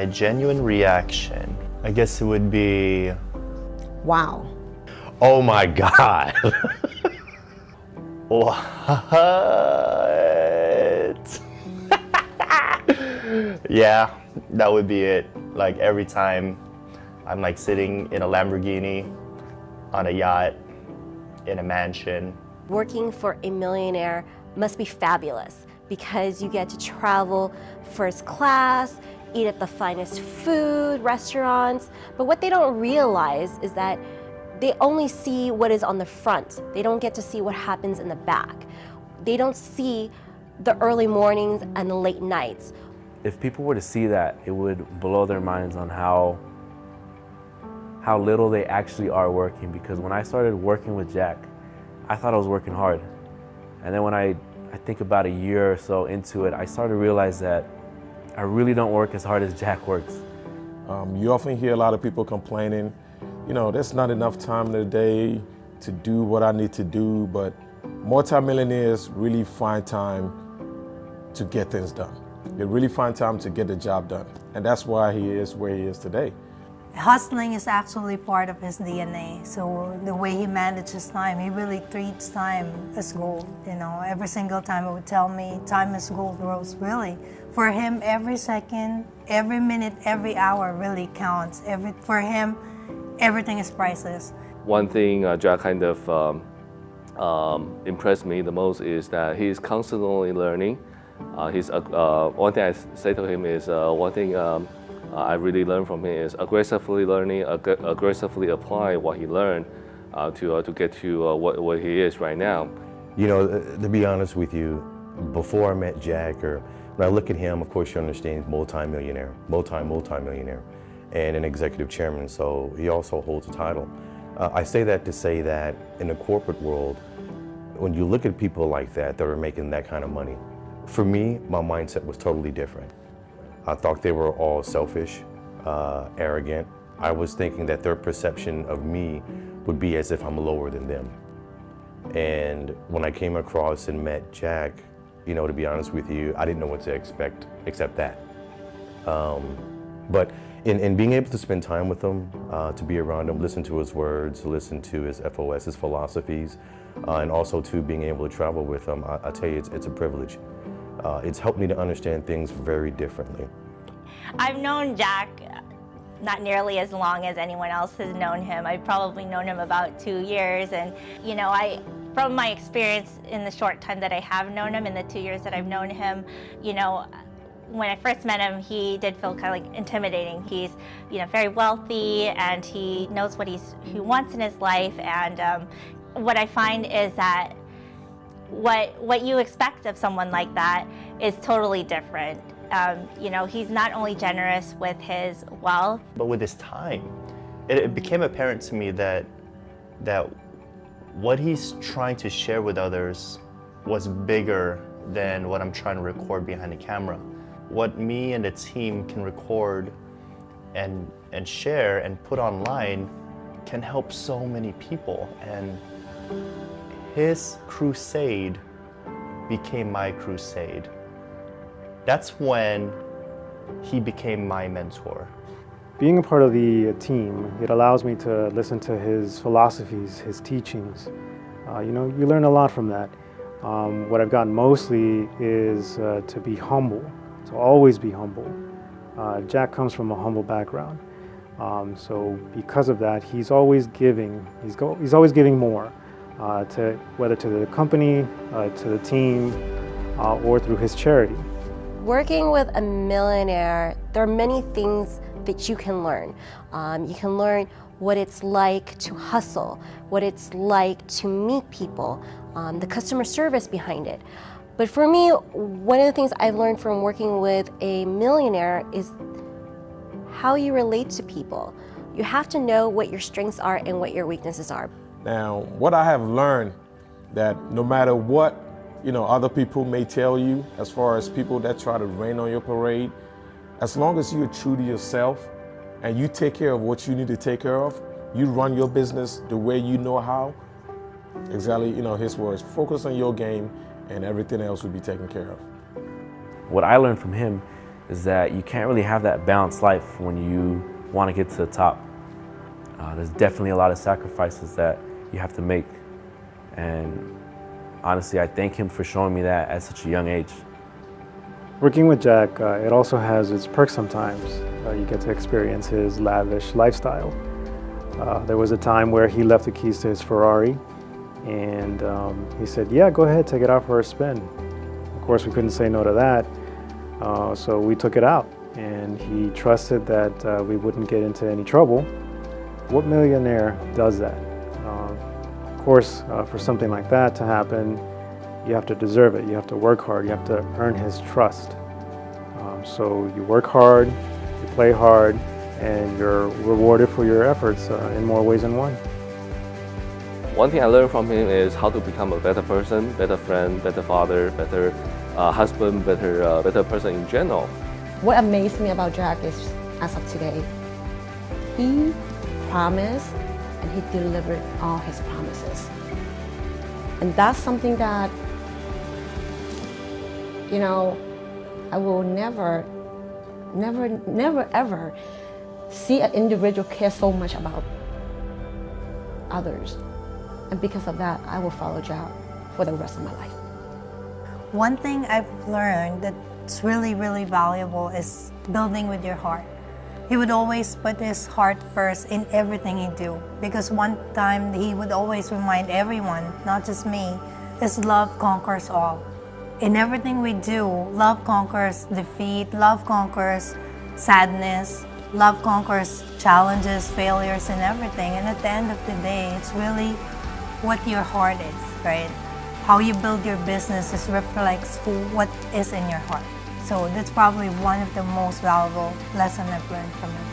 My genuine reaction, I guess it would be, Wow. oh my God. What? Yeah, that would be it. Like every time I'm like sitting in a Lamborghini, on a yacht, in a mansion. Working for a millionaire must be fabulous because you get to travel first class, eat at the finest food, restaurants. But what they don't realize is that they only see what is on the front. They don't get to see what happens in the back. They don't see the early mornings and the late nights. If people were to see that, it would blow their minds on how little they actually are working. Because when I started working with Jack, I thought I was working hard. And then when I think about a year or so into it, I started to realize that I really don't work as hard as Jack works. You often hear a lot of people complaining, you know, there's not enough time in the day to do what I need to do, but multi-millionaires really find time to get things done. They really find time to get the job done. And that's why he is where he is today. Hustling is actually part of his DNA. So the way he manages time, he really treats time as gold. You know, every single time he would tell me, time is gold, Rose, really. For him, every second, every minute, every hour really counts. For him, everything is priceless. One thing Jack kind of impressed me the most is that he's constantly learning. One thing I say to him is, one thing I really learned from him is aggressively learning, aggressively apply what he learned to get to what he is right now. You know, to be honest with you, before I met Jack, or when I look at him, of course you understand, multi-millionaire, multi-millionaire, and an executive chairman, so he also holds a title. I say that to say that in the corporate world, when you look at people like that are making that kind of money, for me, my mindset was totally different. I thought they were all selfish, arrogant. I was thinking that their perception of me would be as if I'm lower than them. And when I came across and met Jack, you know, to be honest with you, I didn't know what to expect except that. But in being able to spend time with him, to be around him, listen to his words, listen to his FOS, his philosophies, and also to being able to travel with him, I tell you, it's a privilege. It's helped me to understand things very differently. I've known Jack not nearly as long as anyone else has known him. I've probably known him about 2 years, and you know, from my experience in the short time that I have known him, in the 2 years that I've known him, you know, when I first met him, he did feel kind of like intimidating. He's, you know, very wealthy, and he knows what he wants in his life, and what I find is that what you expect of someone like that is totally different. You know, he's not only generous with his wealth, but with his time. It became apparent to me that what he's trying to share with others was bigger than what I'm trying to record behind the camera. What me and the team can record and share and put online can help so many people. And his crusade became my crusade. That's when he became my mentor. Being a part of the team, it allows me to listen to his philosophies, his teachings. You know, you learn a lot from that. What I've gotten mostly is to be humble, to always be humble. Jack comes from a humble background. So because of that, he's always giving. He's always giving more. Whether to the company, to the team, or through his charity. Working with a millionaire, there are many things that you can learn. You can learn what it's like to hustle, what it's like to meet people, the customer service behind it. But for me, one of the things I've learned from working with a millionaire is how you relate to people. You have to know what your strengths are and what your weaknesses are. Now, what I have learned, that no matter what, you know, other people may tell you, as far as people that try to rain on your parade, as long as you're true to yourself and you take care of what you need to take care of, you run your business the way you know how, exactly, you know, his words, focus on your game and everything else will be taken care of. What I learned from him is that you can't really have that balanced life when you want to get to the top. There's definitely a lot of sacrifices that you have to make. And honestly, I thank him for showing me that at such a young age. Working with Jack, it also has its perks sometimes. You get to experience his lavish lifestyle. There was a time where he left the keys to his Ferrari, and he said, yeah, go ahead, take it out for a spin. Of course, we couldn't say no to that, so we took it out, and he trusted that we wouldn't get into any trouble. What millionaire does that? Of course, for something like that to happen, you have to deserve it. You have to work hard. You have to earn his trust. So you work hard, you play hard, and you're rewarded for your efforts in more ways than one. One thing I learned from him is how to become a better person, better friend, better father, better husband, better person in general. What amazed me about Jack is, as of today, he promised and he delivered all his promises. And that's something that, you know, I will never ever see an individual care so much about others. And because of that, I will follow Jack for the rest of my life. One thing I've learned that's really, really valuable is building with your heart. He would always put his heart first in everything he do, because one time he would always remind everyone, not just me, is love conquers all. In everything we do, love conquers defeat, love conquers sadness, love conquers challenges, failures, and everything. And at the end of the day, it's really what your heart is, right? How you build your business reflects what is in your heart. So that's probably one of the most valuable lessons I've learned from him.